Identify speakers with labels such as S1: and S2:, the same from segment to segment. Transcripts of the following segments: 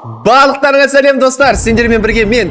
S1: Барлықтарыңа сәлем достар, сендермен бірге мен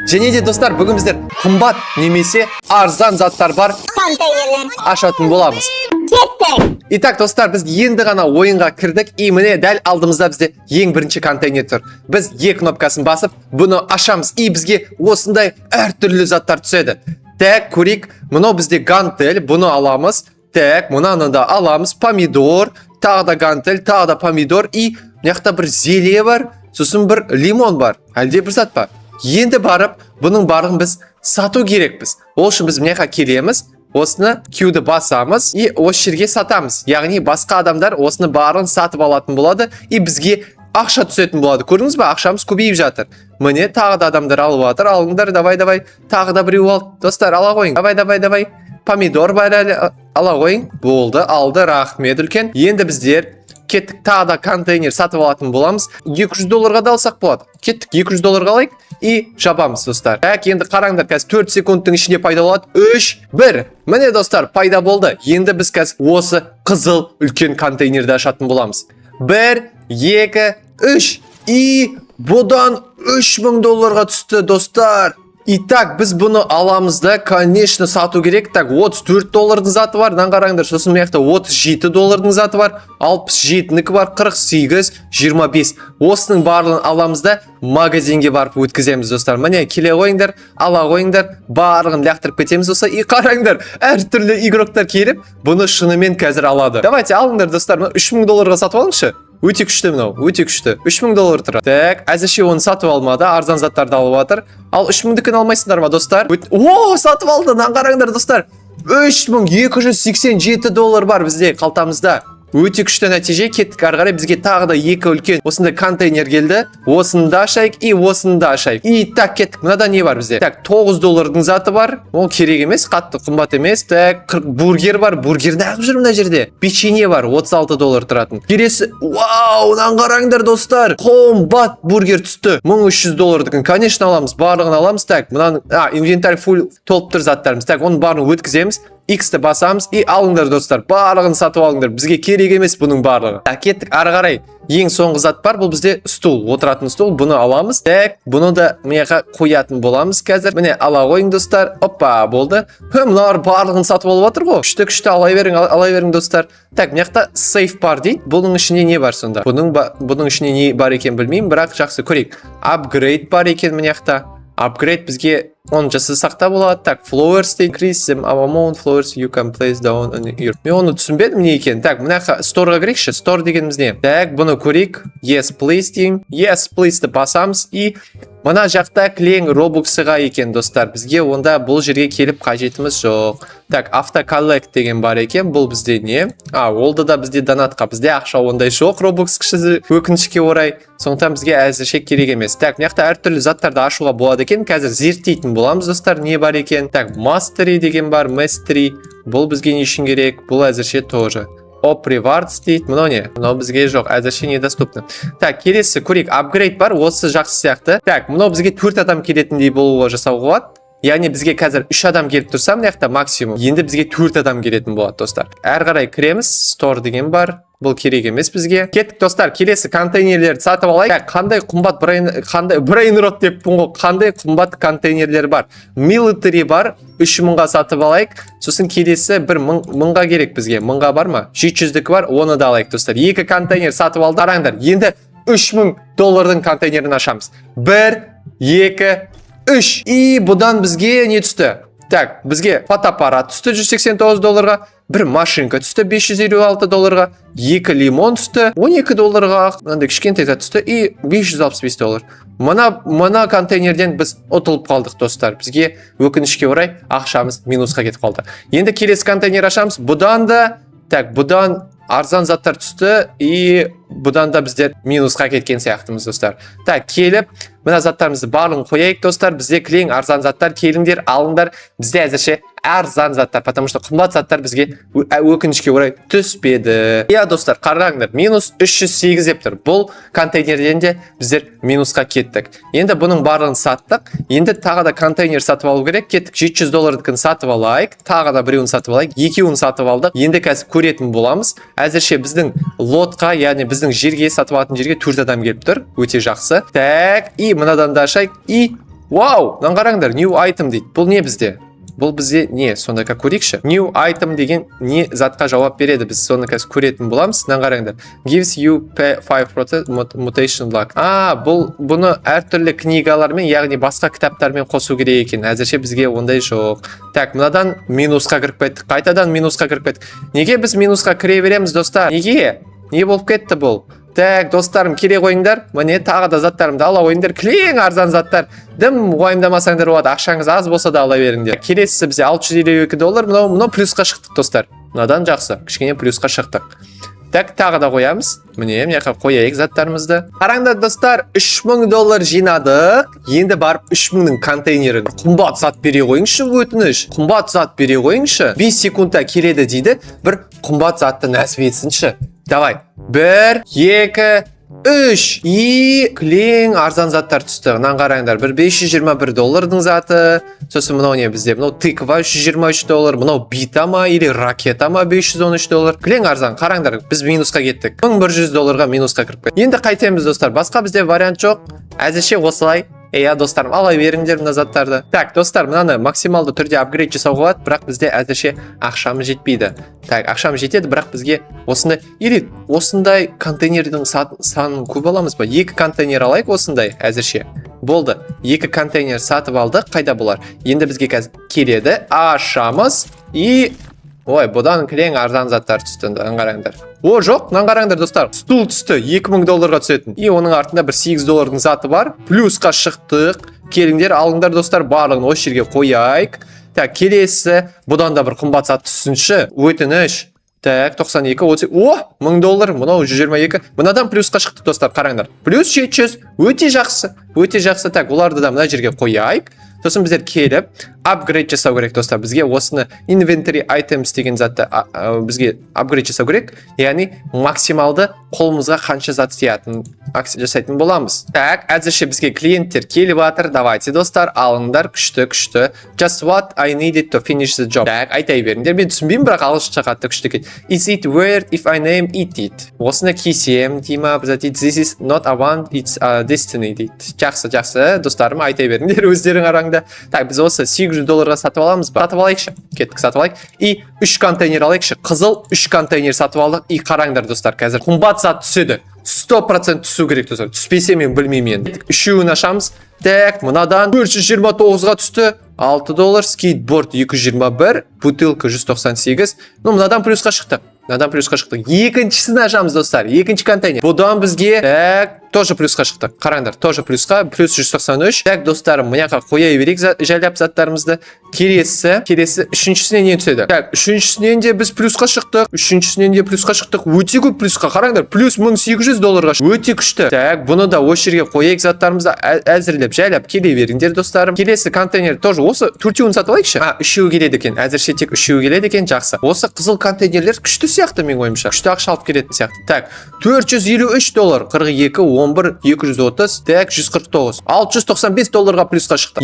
S1: және де достар, бүгін біздер қымбат немесе арзан заттар бар
S2: контейнерлер
S1: ашатын боламыз.
S2: кеттік.
S1: Итак, достар, біз енді ғана ойынға кірдік, и міне дәл алдымызда бізде ең бірінші контейнер тұр. Біз Е кнопкасын басып, бұны ашамыз, и бізге осындай әртүрлі заттар түседі. Так, көрейік, мынау бізде гантель, бұны аламыз. Так, мұнаны да аламыз, помидор, тағы да гантель, тағы да помидор, и мынаяқта бір зеле бар, сосын бір лимон бар. Әлде бір зат па? Енді барып, бұның барлығын біз сату керекпіз. Ол үшін біз мынаяққа келеміз, осыны Q-ді басамыз, и осы жерге сатамыз. Яғни басқа адамдар осыны барлығын сатып алатын болады, и бізге ақша түсетін болады. Көрдіңіз ба? Ақшамыз көбейіп жатыр. Міне тағы да адамдар алып жатыр. Алыңдар, давай, тағы да біреу ал. Достар, ала қойың. Давай. Помидор бар әлі, ала қойың. Болды, алды, рахмет үлкен. Енді біздер кеттік, тағы да контейнер сатып алатын боламыз. $200 да алсақ болады. Кеттік, $200 алайық и жабамыз, достар. Так, енді қараңдар, қазір 4 секундтың ішінде пайда болады. 3, 1. Міне, достар, пайда болды. Енді біз қазір осы қызыл үлкен контейнерді ашатын боламыз. 1, 2, 3. И бұдан $3000 түсті, достар. Итак, біз бұны аламыз да, конечно, сату керек. Так, $34 заты бар, қараңдар, сосын маяқта $37 заты бар, 67-нікі бар, 48, 25. Осының барлығын аламыз да, магазинге барып өткіземіз, достар. Міне, келе қойыңдар, ала қойыңдар, барлығын лақтырып кетеміз, достар. И қараңдар, әртүрлі игроктар келіп, бұны шынымен қазір алады. Давайте, алыңдар, достар, $3000 сатып алыңызшы. Өте күшті мынау, өте күшті. $3000 тұрады. Так, әзірше оны сатып алмады, арзан заттарды алып жатыр. Ал 3000-дікін алмайсыңдар ма, достар? О, сатып алды, қараңдар, достар. $3287 бар бізде қалтамызда. Өте күшті нәтиже. Кеттік, ары қарай бізге тағы да екі үлкен осындай контейнер келді. Осыны да ашайық и осыны да ашайық. И так, кеттік. Мынада не бар бізде? Так, $9 заты бар. Ол керек емес, қатты қымбат емес. Так, бургер бар. Бургер неғып жүр мына жерде? Печенье бар, $36 тұратын. Келесі, вау, қараңдар, достар. Қымбат бургер түсті. $1300-дікін. Конечно, аламыз. Барлығын аламыз. Так, мынаны, инвентарь фул толып тұр заттарымыз. Так, оның барлығын өткіземіз. X-ті басамыз и алыңдар, достар, барлығын сатып алыңдар. Бізге керек емес бұның барлығы. Кеттік, ары қарай. Ең соңғы зат бар, бұл бізде стул, отыратын стул. Бұны аламыз. Так, бұны да мияға қоятын боламыз қазір. Міне, ала қойың, достар. Опа, болды. Мыналар барлығын сатып алып жатыр ғой. Күшті, алай берің, достар. Так, мияқта сейф бар дейді. Бұның ішінде не бар сонда? Бұның ішінде не бар екен білмеймін, бірақ жақсы көрейік. Апгрейд бар екен мияқта. Апгрейд бізге оны жасасақ та болады. Так, flowers dey increase them amount flowers you can place down on your. Мен оны түсінбедім не екен. Так, мына сторға кірейікші. Стор дегеніміз не? Так, бұны көрейік. Yes, please деймін. Yes, please-ті басамыз. И мына жақта клең робуксыға екен, достар. Бізге онда бұл жерге келіп қажетіміз жоқ. Так, автоколлект деген бар екен. Бұл бізде не? Олды да бізде донатқа. Бізде ақша ондай жоқ. Робукс кіші өкінішке орай. Сондықтан бізге әзірше керек емес. Так, мына әртүрлі заттарды ашуға болады екен. Қазір зерттейтін боламыз, достар, не бар екен. Так, mastery деген бар, mastery. Бұл бізге не үшін керек? Бұл әзірше тоже. Оп, rewards дейді. Мұнау не? Мұнау бізге жоқ, әзірше недоступны. Так, келесі көрейік, апгрейд бар, осы жақсы сияқты. Так, мұнау бізге 4 адам келетіндей болуға жасауға болады. Яғни бізге қазір 3 адам келіп тұрса, мынаяқта максимум. Енді бізге 4 адам келетін болады, достар. Әрі қарай кіреміз, store деген бар. Бұл керек емес бізге. Кеттік, достар, келесі контейнерлерді сатып алайық. Қандай қымбат брейнрот деп бұнғы, қандай қымбат контейнерлер бар. Military бар, 3000-ға сатып алайық. Сосын келесі бір 1000-ға керек бізге. 1000-ға бар ма? 700-дікі бар, оны да алайық, достар. 2 контейнер сатып алды. Қараңдар, енді $3000 контейнерін ашамыз. 1, 2, 3. И бұдан бізге не түсті? Так, бізге фотоаппарат түсті $189-ға, бір машинка түсті $556-ға, 2 лимон түсті $12-ға, мынандай кішкентай зат түсті и $565. Мына контейнерден біз ұтылып қалдық, достар. Бізге өкінішке орай ақшамыз минусқа кетіп қалды. Енді келесі контейнер ашамыз. Бұдан арзан заттар түсті и бұдан да біздер минусқа кеткен сияқтымыз, достар. Так, келіп, мына заттарымызды барлығын қояйық, достар. Бізде кілең арзан заттар, келіңдер, алыңдар. Бізде әзірше арзан заттар, потому что қымбат заттар бізге өкінішке орай түспеді. Иә достар, қараңдар, минус 308 деп тұр. Бұл контейнерден де біздер минусқа кеттік. Енді бұның барлығын саттық. Енді тағы да контейнер сатып алу керек. Кеттік, $700 сатып алайық. Тағы да біреуін сатып алайық. Екеуін сатып алдық. Енді қазір көретін боламыз. Әзірше біздің лотқа, яғни біздің жерге, сатып алатын жерге 4 адам келіп тұр. Өте жақсы. Так, и мынадан да ашайық. И вау, мынаны қараңдар, new item дейді. Бұл не бізде? Бұл бізде не? Сонда как көрейікші. New item деген не затқа жауап береді. Біз соны қазір көретін боламыз. Мынаны қараңдар. Gives you 5% mutation luck. Бұны әртүрлі книгалармен, яғни басқа кітаптармен қосу керек екен. Әзірше бізге ондай жоқ. Так, мынадан минусқа кіріп кеттік. Қайтадан минусқа кіріп кеттік. Неге біз минусқа кіре береміз, достар? Неге? Не болып кетті бұл? Так, достарым, келе қойыңдар. Міне тағы да заттарымды ала қойыңдар. Кілең арзан заттар. Дым уайымдамасаңдар болады. Ақшаңыз аз болса да ала беріңдер. Келесісі бізде $652. Мынау плюсқа шықтық, достар. Мынадан жақсы. Кішкене плюсқа шықтық. Так, тағы да қоямыз. Міне, мына қояйық заттарымызды. Қараңдар, достар, $3000 жинадық. Енді барып 3000-нің контейнерін қымбат зат бере қойыңызшы, өтініш. Қымбат зат бере қойыңызшы. 5 секундта келеді дейді. Бір қымбат затты нәсіп етсінші. Давай. 1, 2, 3. И кілең арзан заттар түсті. Мынаны қараңдар. Бір $521 заты. Сосын мынау не бізде? Мынау тыква $123. Мынау бита ма или ракета ма $513. Кілең арзан. Қараңдар, біз минусқа кеттік. $1100 минусқа кіріп кеттік. Енді қайтеміз, достар. Басқа бізде вариант жоқ. Әзірше осылай. Достарым, ала беріңдер мына заттарды. Так, достар, мынаны максималды түрде апгрейд жасауға болады, бірақ бізде әзірше ақшамыз жетпейді. Так, ақшамыз жетеді, бірақ бізге осындай контейнердің санын көп аламыз ба? 2 контейнер алайық осындай әзірше. Болды. 2 контейнер сатып алдық. Қайда бұлар? Енді бізге қазір келеді. Ашамыз и ой, бұдан кілең арзан заттар түсті. Қараңдар. О, жоқ, мынаны қараңдар, достар. Стул түсті, $2000 түсетін. И оның артында бір $8 заты бар. Плюсқа шықтық. Келіңдер, алыңдар, достар, барлығын осы жерге қояйық. Так, келесі, бұдан да бір қымбат зат түсінші. Өтініш. Так, 92, 30. О, $1000, мынау 122. Мынадан плюсқа шықтық, достар, қараңдар. Плюс 700. Өте жақсы. Өте жақсы. Так, оларды да мына жерге қояйық. Сосын біздер келіп, апгрейд жасау керек, достар. Бізге осыны inventory items деген затты бізге апгрейд жасау керек. Яғни максималды қолымызға қанша зат жасайтын боламыз. Так, әзірше бізге клиенттер келіп жатыр. Давайте, достар, алыңдар, күшті. Just what I needed to finish the job. Так, айтай беріңдер. Мен түсінбеймін, бірақ ағылшынша қатты күшті екен. Is it weird if I name it? Осыны кесем, дейма, біз айтайық, this is not a want, it's a destiny дейді. Жақсы, достарым, айтай беріңдер, өздерің араңда. Так, біз осы $800 сатып аламыз ба? Сатып алайықшы. Кеттік, сатып алайық. И 3 контейнер алайықшы. Қызыл 3 контейнер сатып алдық. И қараңдар, достар, қазір қымбат зат түседі. 100% түсу керек, достар. Түспесе мен білмеймін. Үшеуін ашамыз. Так, мынадан 429-ға түсті. $6, скейтборд 221, бутылка 198. Мынадан плюсқа шықты. Екіншісін ашамыз, достар. Екінші контейнер. Бұдан бізге, так, тоже плюсқа шықты. Қараңдар, тоже плюсқа, плюс 193. Так, достарым, мыняқа қоя берейік жайлап заттарымызды. Келесі, үшіншісіне не түседі? Так, үшіншісінен де біз плюсқа шықтық. Өте көп плюсқа. Қараңдар, плюс $1800. Өте күшті. Так, бұны да осы жерге қояйық заттарымызды әзірлеп, жайлап келе беріңдер, достарым. Келесі контейнер тоже осы 4-еуін сатып алайықшы. Үшеуі келеді екен. Әзірше тек үшеуі келеді екен, жақсы. Осы қызыл контейнерлер күшті сияқты, мен ойымша. Күшті ақша алып келетін сияқты. Так, $453, 42, 11, 230, так, 149. $695 плюсқа шықты.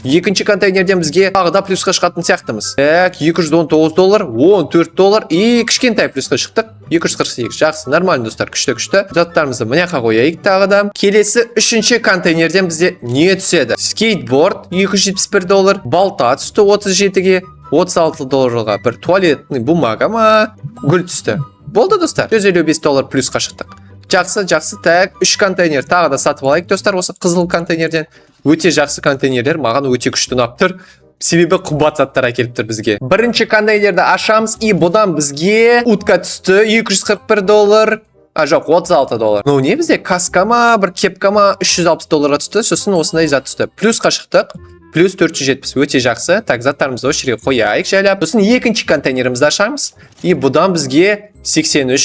S1: Екінші контейнерден бізге тағы да плюсқа шығатын сияқтымыз. Так, $219, $14 и кішкентай плюсқа шықтық. 248. Жақсы, нормально, достар, күшті. Заттарымызды мыняқа қояйық тағы да. Келесі үшінші контейнерден бізде не түседі? Скейтборд $271, балта түсті 37-ге, $36 бір туалетный бумага ма, гүл түсті. Болды, достар. $155 плюсқа шықтық. Жақсы. Так, 3 контейнер тағы да сатып алайық, достар, осы қызыл контейнерден. Өте жақсы контейнерлер, маған өте күшті ұнап тұр. Себебі қымбат заттар әкеліп тұр бізге. Бірінші контейнерді ашамыз, и бұдан бізге утка түсті, $241. Жоқ, $36. Ну, не бізде? Каска ма, бір кепка ма, $360 түсті, сосын осындай зат түсті. Плюсқа шықтық. Плюс 470, өте жақсы. Так, заттарымызды осы жерге қояйық жайлап. Сосын екінші контейнерімізді ашамыз. И бұдан бізге $83,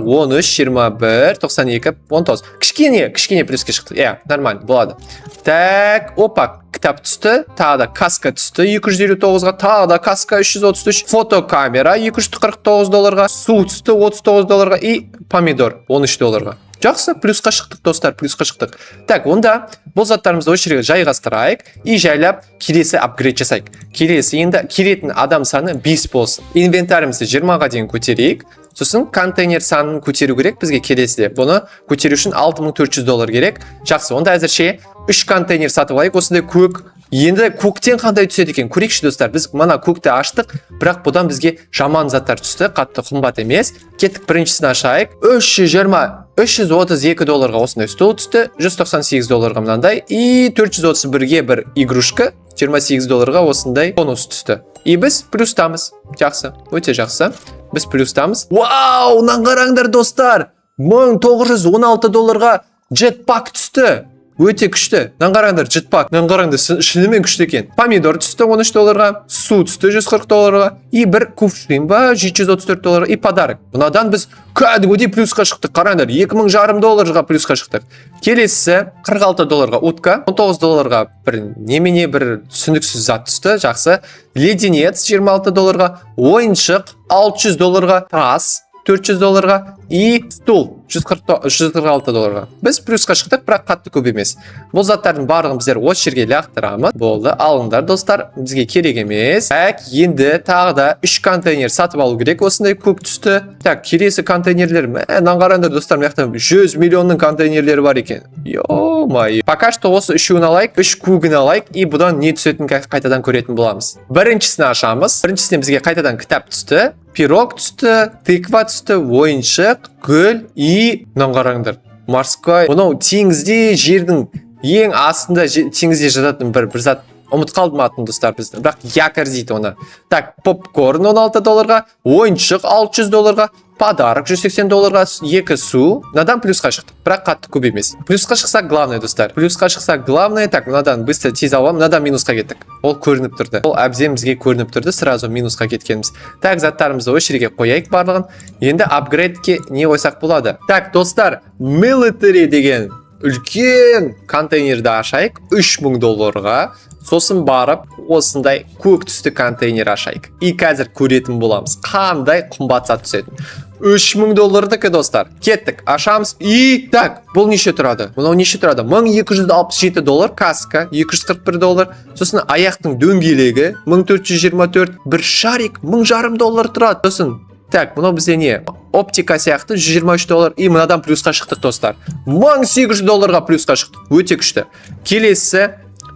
S1: 13, 21, 92, 19. Кішкене плюске шықты. Нормально, болады. Так, опа, кітап түсті, тағы да каска түсті 259-ға, тағы да каска 333, фотокамера 249 долларға, су түсті 39 долларға и помидор 13 долларға. Жақсы, плюсқа шықтық достар, плюсқа шықтық. Так, онда бұл заттарымызды осы жерге жайғастырайық и жайлап келесі апгрейд жасайық. Келесі енді келетін адам саны 5 болсын. Инвентарымызды 20-ға дейін көтерейік. Сосын контейнер санын көтеру керек бізге келесіде. Бұны көтеру үшін 6400 доллар керек. Жақсы, онда әзірше 3 контейнер сатып алайық. Осындай көк. Енді көктен қандай түседі екен? Көрейікші достар. Біз мана көкті аштық, бірақ бұдан бізге жаман заттар түсті, қатты қымбат емес. Кеттік біріншісін ашайық. 332 долларға осындай стол түсті, 198 долларға мынандай и 431-ге бір игрушка 28 долларға осындай бонус түсті. И біз плюстамыз. Жақсы, өте жақсы. Біз плюстамыз. Вау, мынаны қараңдар достар. 1916 долларға jetpack түсті. Өте күшті. Мынаны қараңдар, jetpack. Мынаны қараңдар, шынымен күшті екен. Помидор түсті 13 долларға, су түсті 140 долларға и бір кувшин ба 734 долларға и подарок. Бұнадан біз кәдімгідей плюсқа шықтық. Қараңдар, 2500 долларға плюсқа шықтық. Келесі 46 долларға утка, 19 долларға бір немене бір түсініксіз зат түсті. Жақсы. Леденец 26 долларға, ойыншық 600 долларға, тас 400 долларға и стул 146 долларға. Біз плюсқа шықтық, бірақ қатты көп емес. Бұл заттардың барлығын біздер осы жерге лақтырамыз. Болды, алыңдар достар, бізге керек емес. Так, енді тағы да 3 контейнер сатып алу керек, осындай көк түсті. Так, келесі контейнерлер, мынаны қараңдар достар, мына 100 миллионның контейнерлері бар екен. Йо-май. Пока что осы 3-ін алайық, 3 кубын алайық и бұдан не түсетінін қайтадан көретін боламыз. Біріншісін ашамыз. Біріншісінен бізге қайтадан кітап түсті. Пирог түсті, тыква түсті, ойыншық, гүл и мынаны қараңдар. Морской. Бұнау теңізде жердің ең астында теңізде жататын бір зат. Ұмыт қалдым атын достар біздің. Бірақ якорь дейді оны. Так, попкорн 16 долларға, ойыншық 600 долларға, подарок 180 долларға, 2 су. Мынадан плюсқа шықтық, бірақ қатты көп емес. Плюсқа шықсақ главное достар. Плюсқа шықсақ главное. Так, мынадан быстро тез аламын, мынадан минусқа кеттік. Ол көрініп тұрды. Ол әбзен бізге көрініп тұрды, сразу минусқа кеткеніміз. Так, заттарымызды осы жерге қояйық барлығын. Енді апгрейдке не қойсақ болады? Так, достар, military деген үлкен контейнерді ашайық 3000 долларға. Сосын барып, осындай көк түсті контейнер ашайық. И қазір көретін боламыз. Қандай қымбат зат түсетін. 3000 доллардікі достар. Кеттік, ашамыз. И так, бұл неше тұрады? Бұнау неше тұрады? 1267 доллар каска, 241 доллар. Сосын аяқтың дөңгелегі 1424, бір шарик 1500 доллар тұрады. Сосын так, бұнау бізде не? Оптика сияқты 123 доллар и мынадан плюсқа шықтық достар. 1800 долларға плюсқа шықтық. Өте күшті. Келесі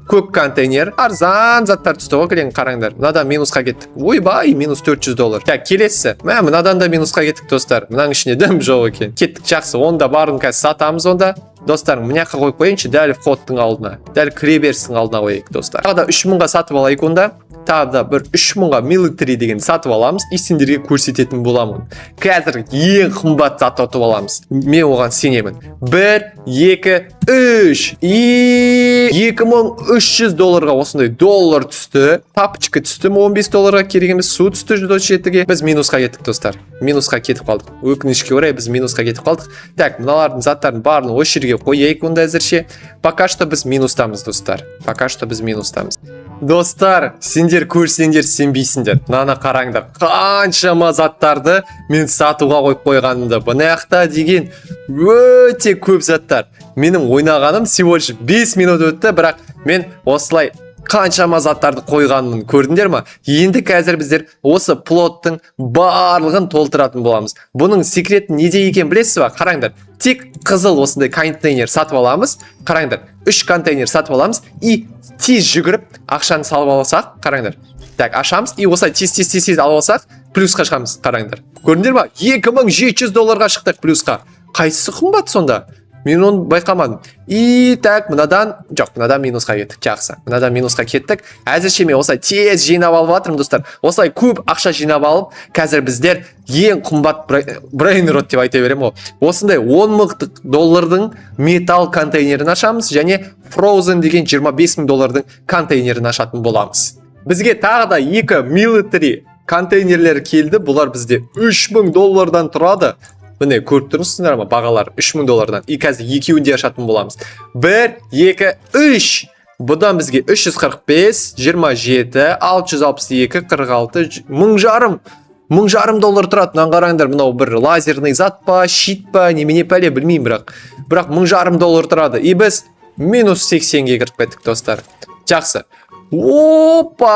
S1: көк контейнер, арзан заттар түсті ғой, келең қараңдар. Мынадан минусқа кеттік. Ойбай, минус 400 доллар. Так, келесі. Мынадан да минусқа кеттік достар. Мынаның ішіне дым жоқ екен. Кеттік, жақсы. Онда барын қазір сатамыз онда. Достар, мыняққа қойып қойыншы, дәл входтың алдына. Дәл кіреберістің алдына қойайық достар. Тағы да 3000-ға сатып алайық онда. Тағы да бір 3000-ға military деген сатып аламыз. И сендерге көрсететін боламын. Қазір ең қымбат зат ұтып аламыз. Мен оған сенемін. 1, 2, 3 и 2300 долларға осындай доллар түсті. Папочка түсті 15 долларға, керек емес. Су түсті 137-ге. Біз минусқа кеттік достар. Минусқа кетіп қалдық. Өкінішке орай біз минусқа кетіп қалдық. Так, мыналардың заттардың барын осы жерге қояйық онда әзірше. Пока что біз минустамыз достар. Пока что біз минустамыз. Достар, сендер көрсеңдер сенбейсіңдер. Мынаны қараңдар. Қаншама заттарды мен сатуға қойып қойғанымды. Бұнаяқта деген өте көп заттар. Менің ойнағаным всего лишь 5 минут өтті, бірақ мен осылай қаншама заттарды қойғанмын, көрдіңдер ма? Енді қазір біздер осы плоттың барлығын толтыратын боламыз. Бұның секреті неде екен білесіз ба? Қараңдар. Тек қызыл осындай контейнер сатып аламыз. Қараңдар. 3 контейнер сатып аламыз и тез жүгіріп ақшаны салып алсақ, қараңдар. Так, ашамыз и осылай тез алып алсақ, плюсқа шығамыз, қараңдар. Көрдіңдер ма? 2700 долларға шықтық плюсқа. Қайсысы қымбат сонда? Мен оны байқамадым. И так, мынадан минусқа кеттік, жақсы. Мынадан минусқа кеттік. Әзірше мен осылай тез жинап алып жатырмын, достар. Осылай көп ақша жинап алып, қазір біздер ең қымбат брейнрот деп айта беремін ғой. Осындай 10 000 доллардың металл контейнерін ашамыз, және Frozen деген 25 000 доллардың контейнерін ашатын боламыз. Бізге тағы да 2 military контейнерлер келді. Бұлар бізде 3000 доллардан тұрады. Міне көріп тұрсыңдар ма, бағалар 3000 доллардан. И қазір екеуін де ашатын боламыз. 1, 2, 3. Бұдан бізге 345, 27, 662, 46, мың жарым доллар тұрады. Мынаны қараңдар, мынау бір лазерный зат па, щит па, немене пәле білмеймін, бірақ мың жарым доллар тұрады. И біз минус 80-ге кіріп кеттік, достар. Жақсы. Опа,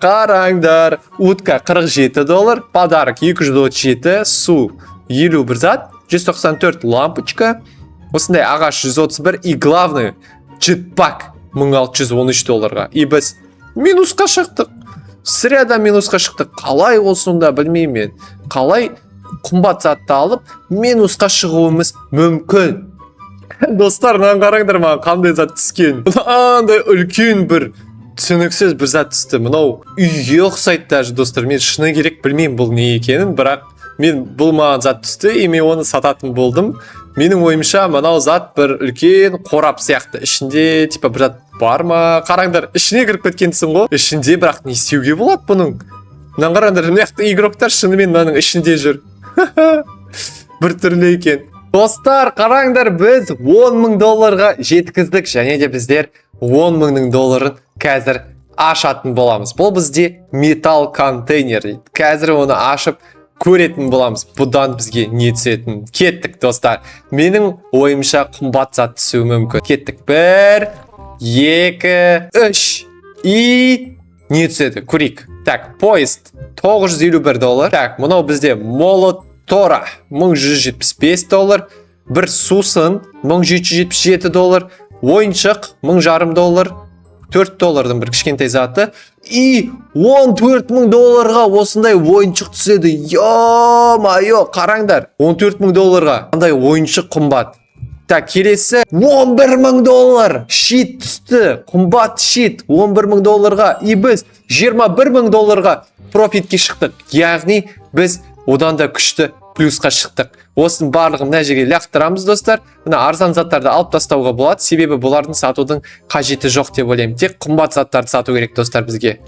S1: қараңдар. Утка 47 доллар, подарок 237, су 51 зат, 194 лампочка, осындай ағаш 131 и главный джетпак 1613 долларға. И біз минусқа шықтық. Сірәда минусқа шықтық. Қалай ол сонда білмеймін мен. Қалай қымбат затты алып минусқа шығуымыз мүмкін. Достар, мынаны қараңдар, маған қандай зат түскен. Мынандай үлкен бір түсініксіз бір зат түсті. Мынау үйге ұқсайды даже, достар. Мен шыны керек білмеймін бұл не екенін, бірақ мен бұл маған зат түсті, и мен оны сататын болдым. Менің ойымша мынау зат бір үлкен қорап сияқты. Ішінде типа бір зат бар ма? Қараңдар, ішіне кіріп кеткенсің ғой. Ішінде, бірақ не істеуге болады бұның? Мынаны қараңдар, мынақты игроктар шынымен мынаның ішінде жүр. Бір түрлі екен. Достар, қараңдар, біз 10 000 долларға жеткіздік, және де біздер 10 000 долларын қазір ашатын боламыз. Бұл бізде металл контейнер дейді. Қазір оны ашып көретін боламыз. Бұдан бізге не түсетін? Кеттік, достар. Менің ойымша қымбат зат түсуі мүмкін. Кеттік. 1, 2, 3. И не түседі? Көрейік. Так, поезд 951 доллар. Так, мұнау бізде молот Тора 1175 доллар, бір сусын 1777 доллар, ойыншық 1000 доллар, 4 доллардың бір кішкентай заты, и 14 000 долларға осындай ойыншық түседі. Йо-майо, қараңдар, 14 000 долларға қандай ойыншық қымбат. Так, келесі 11 000 доллар щит түсті, қымбат щит 11 000 долларға, и біз 21 000 долларға профитке шықтық. Яғни біз одан да күшті плюсқа шықтық. Осының барлығын мына жерге лақтырамыз, достар. Мына арзан заттарды алып тастауға болады, себебі бұлардың сатудың қажеті жоқ деп ойлаймын. Тек қымбат заттарды сату керек, достар, бізге.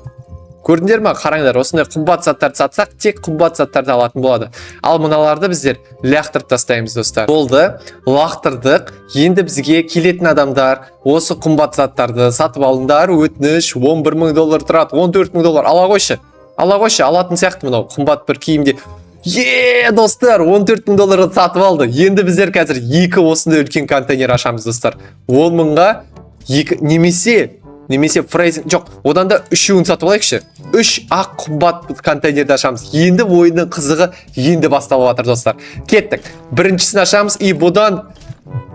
S1: Көрдіңдер ме? Қараңдар, осындай қымбат заттарды сатсақ, тек қымбат заттарды алатын болады. Ал мыналарды біздер лақтырып тастаймыз, достар. Болды, лақтырдық. Енді бізге келетін адамдар осы қымбат заттарды сатып алыңдар, өтініш 11 000 доллар тұрады, 14 000 доллар ала қойшы, алатын сияқты. Мынау қымбат бір киімде. Достар, 14 000 долларға сатып алды. Енді біздер қазір 2 осындай үлкен контейнер ашамыз, достар. 10 000-ға 2 немесе фрейзинг жоқ, одан да 3-ін сатып алайықшы. 3 ақ қымбат контейнерді ашамыз. Енді ойынның қызығы енді басталып жатыр, достар. Кеттік. Біріншісін ашамыз, и бұдан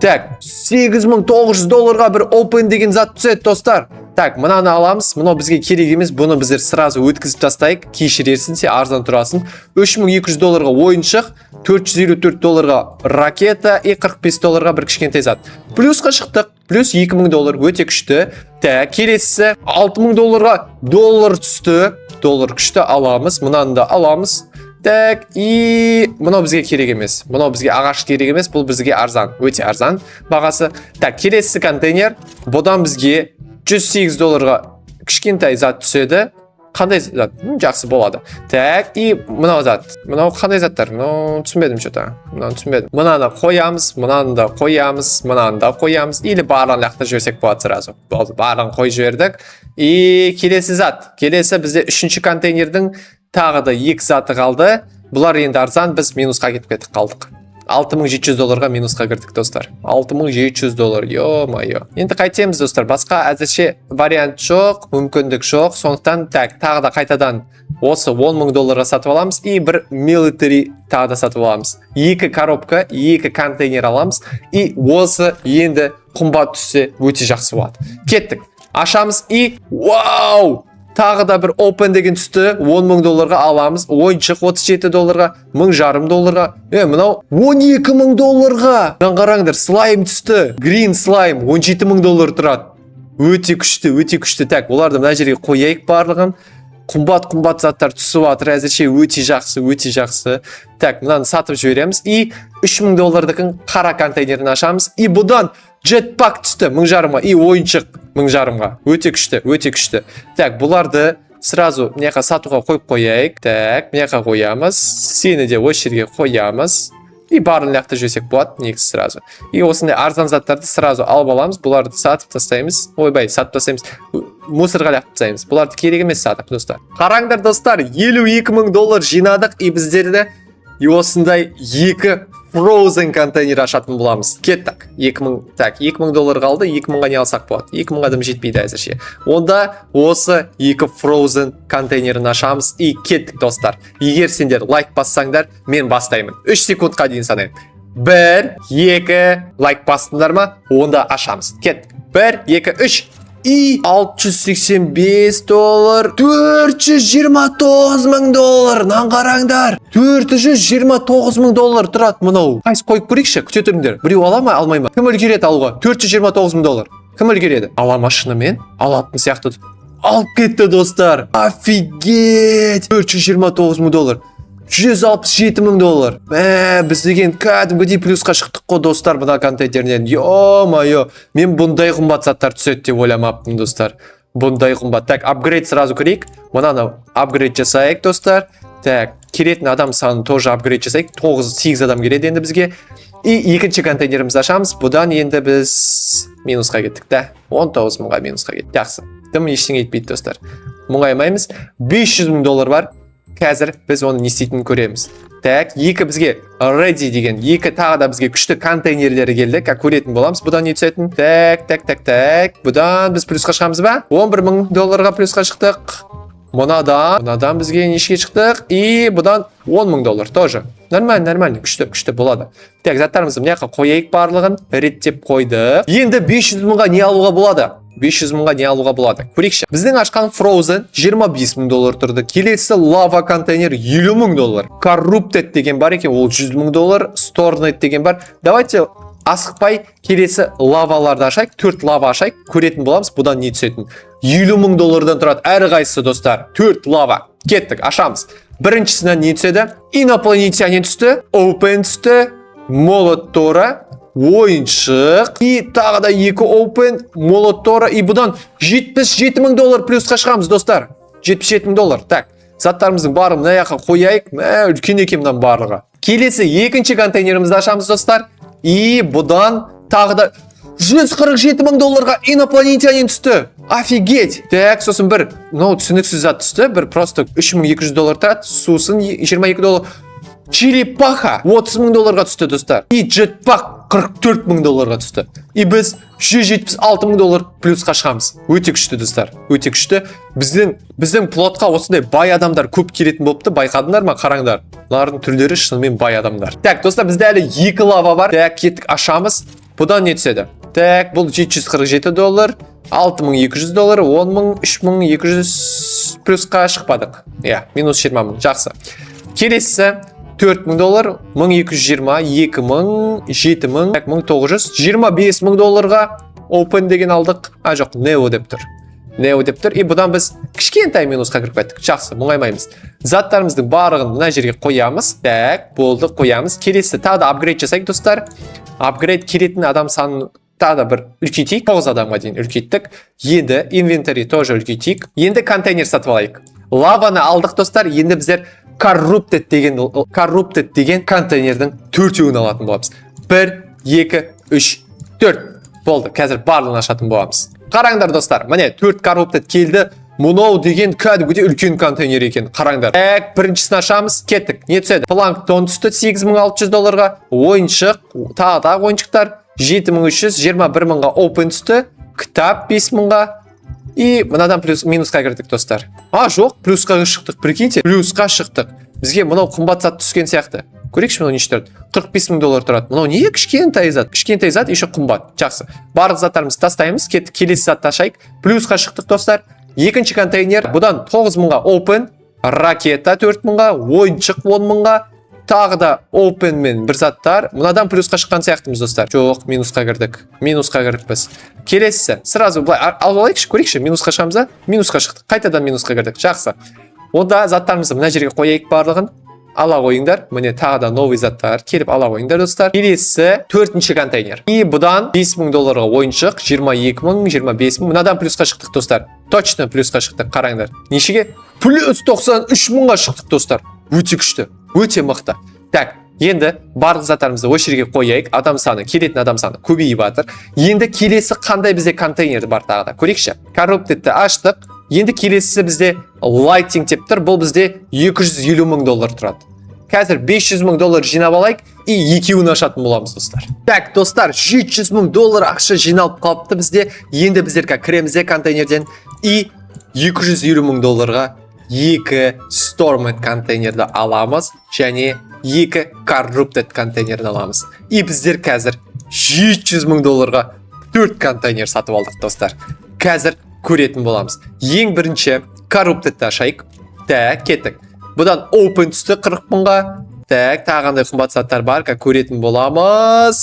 S1: так 8900 долларға бір open деген зат түседі, достар. Так, мынаны аламыз, мынау бізге керек емес, бұны біздер сразу өткізіп тастайық, кешірерсін, сен арзан тұрасын. 3200 долларға ойыншық, 454 долларға ракета, и 45 долларға бір кішкентай зат. Плюсқа шықтық, плюс 2000 доллар, өте күшті. Так, келесі 6000 долларға доллар түсті, доллар күшті аламыз, мынаны да аламыз. Так, и мынау бізге керек емес, мынау бізге ағаш керек емес, бұл бізге арзан, өте арзан бағасы. Так, келесі контейнер, бұдан бізге 108 долларға кішкентай зат түседі. Қандай зат? Жақсы болады. Так, и мынау зат. Мынау қандай заттар? Мынау түсінбедім что-то. Мынаны түсінбедім. Мынаны қоямыз, мынаны да қоямыз, мынаны да қоямыз. Или барлығын лақтырып жіберсек болады сразу. Болды, барлығын қойып жібердік. И келесі зат. Келесі бізде 3-ші контейнердің тағы да 2 заты қалды. Бұлар енді арзан, біз минусқа кетіп кеттік қалдық. 6700 долларға минусқа кірдік, достар. 6700 доллар, ё-майо. Енді қайтеміз, достар. Басқа әзірше вариант жоқ, мүмкіндік жоқ. Сондықтан так, тағы да қайтадан осы 10 000 долларға сатып аламыз, и бір military тағы да сатып аламыз. 2 коробка, 2 контейнер аламыз, и осы енді қымбат түссе өте жақсы болады. Кеттік. Ашамыз, и вау! Тағы да бір open деген түсті, 10 000 долларға аламыз, ойыншық 37 долларға, 1500 долларға, мынау 12 000 долларға. Мынаны қараңдар, слайм түсті, green слайм 17 000 доллар тұрады. Өте күшті, өте күшті. Так, оларды мына жерге қояйық барлығын. Қымбат заттар түсіп жатыр, әзірше өте жақсы, өте жақсы. Так, мынаны сатып жібереміз, и 3000 доллардықын қара контейнерін ашамыз, и бұдан jetpack түсті 1500-ға, и ойыншық 1500-ға. Өте күшті, өте күшті. Так, бұларды сразу мынақа сатуға қойып қояйық. Так, мынақа қоямыз. Сені де осы жерге қоямыз. И барын лақты жесек болады негізі сразу. И осындай арзан заттарды сразу алып аламыз. Бұларды сатып тастаймыз. Ойбай, сатып тастаймыз. Мусорға лақтырып тастаймыз. Бұларды керек емес сатып, достар. Қараңдар, достар, 52 мың доллар жинадық. И біздерді осындай 2 Frozen контейнер ашатын боламыз. Кеттік. 2000 доллар қалды. 2000-ға не алсақ болады? 2000-ға дым жетпейді әзірше. Онда осы 2 Frozen контейнерін ашамыз. И кеттік, достар. Егер сендер лайк бассаңдар, мен бастаймын. 3 секундқа дейін санаймын. 1, 2, лайк бастыңдар ма? Онда ашамыз. Кеттік. 1, 2, 3. И 685 доллар, 429 мың доллар, қараңдар. 429 мың доллар тұрады мұнау. Қайсы қойып көрейікші, күте тұрыңдар. Біреу ала ма, алмай ма? Кім үлгереді алуға? 429 мың доллар. Кім үлгереді? Ала машинамен, алатын сияқты. Алып кетті, достар. Офигеть! 429 мың доллар. 167 мың доллар. Біз деген кәдімгідей плюсқа шықтық қой, достар, бұна контейнерден. Йо-майо, мен бұндай қымбат заттар түседі деп ойламаппын, достар. Бұндай қымбат. Так, апгрейд сразу көрейік. Мұнаны апгрейд жасайық, достар. Так, келетін адам санын тоже апгрейд жасайық. 9-8 адам келеді енді бізге. И екінші контейнерімізді ашамыз. Бұдан енді біз минусқа кеттік, да? 19 мыңға минусқа кеттік. Жақсы. Тым ештеңе етпейді, достар. Мұңаймаймыз. 500 мың доллар бар. Қазір біз оны не істейтінін көреміз. Так, екі бізге ready деген, екі тағы да бізге күшті контейнерлері келді. Көретін боламыз. Бұдан не түсетін? Так. Бұдан біз плюсқа шығамыз ба? 11 мың долларға плюсқа шықтық. Мұнадан бізге нешеге шықтық. И бұдан 10 мың доллар тоже. Нормально, күшті болады. Так, заттарымызды мыняққа қойайық барлығын. Реттеп қойдық. Енді 500 мыңға не алуға болады? 500 мыңға не алуға болады? Көрейікші. Біздің ашқан Frozen 25 мың доллар тұрды. Келесі лава контейнер 50 мың доллар. Corrupted деген бар екен, ол 100 мың доллар. Stored деген бар. Давайте асықпай келесі лаваларды ашайық. 4 лава ашайық. Көретін боламыз. Бұдан не түсетін? 50 мың доллардан тұрады. Әрі қайсысы, достар. 4 лава. Кеттік, ашамыз. Біріншісінен не түседі? Инопланетянин түсті. Open түсті. Молот Тора. Ойыншық. И тағы да 2 open, молот Тора. И бұдан 77 мың доллар плюсқа шығамыз, достар. 77 мың доллар. Так, заттарымыздың барын мына жаққа қояйық. Үлкен екен мынан барлығы. Келесі екінші контейнерімізді ашамыз, достар. И бұдан тағы да 147 мың долларға инопланетянин түсті. Офигеть. Так, сосын бір, түсініксіз зат түсті. Бір просто 3200 доллар тұрады. Сосын 22 доллар. Черепаха 30 мың долларға түсті, достар. И джетпак 44 мың долларға түсті. И біз 176 мың доллар плюсқа шығамыз. Өте күшті, достар. Өте күшті. Біздің плотқа осындай бай адамдар көп келетін болыпты. Байқадыңдар ма? Қараңдар. Олардың түрлері шынымен бай адамдар. Так, достар, бізде әлі 2 лава бар. Так, кеттік, ашамыз. Бұдан не түседі? Так, бұл 747 доллар. 6200 доллар, 10 мың, 3200 плюсқа шықпадық. Минус 20 мың. Жақсы. Келесі 4 мың доллар, 1220, 2 мың, 7 мың, 1900, 25 мың долларға open деген алдық. Жоқ, Neo деп тұр. И бұдан біз кішкентай минусқа кіріп кеттік. Жақсы, мұңаймаймыз. Заттарымыздың барлығын мына жерге қоямыз. Так, болды, қоямыз. Келесі тағы да апгрейд жасайық, достар. Апгрейд келетін адам санын тағы да бір үлкейтейік. 9 адамға дейін үлкейттік. Енді инвентарий тоже үлкейтейік. Енді контейнер сатып алайық. Лаваны алдық, достар. Енді біздер Corrupted деген контейнердің 4-еуін алатын боламыз. 1, 2, 3, 4. Болды, қазір барлығын ашатын боламыз. Қараңдар, достар, міне 4 Corrupted келді. Мұнау деген кәдімгідей үлкен контейнер екен. Қараңдар. Біріншісін ашамыз, кеттік. Не түседі? Планктон түсті 8600 долларға. Ойыншық, тағы да ойыншықтар 7300, 21 мыңға open түсті. Кітап 5 мыңға. И мынадан минусқа кірдік, достар. Жоқ, плюсқа шықтық. Прикиньте, плюсқа шықтық. Бізге мұнау қымбат зат түскен сияқты. Көрейікші, мұнау неше тұрады? 45 мың доллар тұрады. Мұнау не? Кішкентай зат, еще қымбат. Жақсы. Барлық заттарымызды тастаймыз. Келесі затты ашайық. Плюсқа шықтық, достар. Екінші контейнер. Бұдан 9 мыңға open, ракета 4 мыңға, ойыншық 10 мыңға. Тағы да open мен бір заттар. Мұнадан плюсқа шыққан сияқтымыз, достар. Жоқ, минусқа кірдік. Минусқа кіріп біз. Келесі, сразу былай алайықшы, көрейікші, минусқа шығамыз, минусқа шықтық. Қайтадан минусқа кірдік. Жақсы. Онда заттарымызды мына жерге қояйық барлығын. Ала қойыңдар. Міне тағы да новый заттар келіп ала қойыңдар, достар. Келесі 4-ші контейнер. И бұдан 5 мың долларға ойыншық, 22 мың, 25 мың. Мынадан плюсқа шықтық, достар. Точно плюсқа шықтық, қараңдар. Нешеге? Плюс 93 мыңға шықтық, достар. Өте күшті. Өте мықты. Так, Енді барлық заттарымызды осы жерге қояйық. Адам саны, келетін адам саны көбейіп жатыр. Енді келесі қандай бізде контейнер бар тағы да. Көрейікші. Corrupted'ті аштық. Енді келесі бізде lighting деп тұр. Бұл бізде $250 мың тұрады. Қазір $500 мың жинап алайық и екеуін ашатын боламыз, достар. Так, достар, $700 мың ақша жиналып қалыпты бізде. Енді біздер кіреміз контейнерден и $250 мың 2 Storming контейнерді аламыз және 2 Corrupted контейнерді аламыз. И біздер қазір $700 мың 4 контейнер сатып алдық, достар. Қазір көретін боламыз. Ең бірінші Corrupted ашайық. Так, кеттік. Бұдан Open түсті 40 мыңға. Так, тағандай қымбат заттар бар, көретін боламыз.